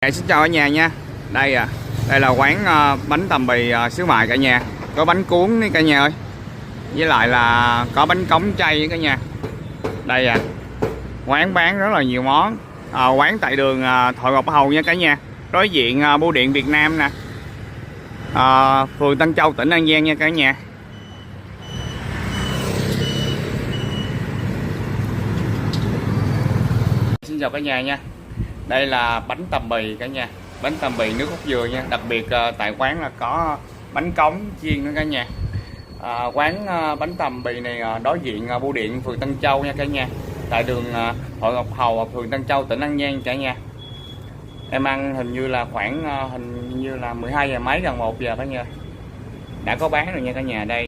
Xin chào cả nhà nha. Đây là quán bánh tằm bì xíu mại cả nhà. Có bánh cuốn đấy cả nhà ơi. Với lại là có bánh cống chay cả nhà. Quán bán rất là nhiều món. Quán tại đường Thoại Ngọc Hầu nha cả nhà. Đối diện bưu điện Việt Nam nè. Phường Tân Châu, tỉnh An Giang nha cả nhà. Xin chào cả nhà nha. Đây là bánh tằm bì cả nhà, bánh tằm bì nước cốt dừa nha. Đặc biệt tại quán là có bánh cống chiên nữa cả nhà. Quán bánh tằm bì này đối diện bưu điện phường Tân Châu nha cả nhà, tại đường Thoại Ngọc Hầu, phường Tân Châu, tỉnh An Giang cả nhà. Em ăn hình như là khoảng 12 giờ mấy, gần 1 giờ cả nhà. Đã có bán rồi nha cả nhà. Đây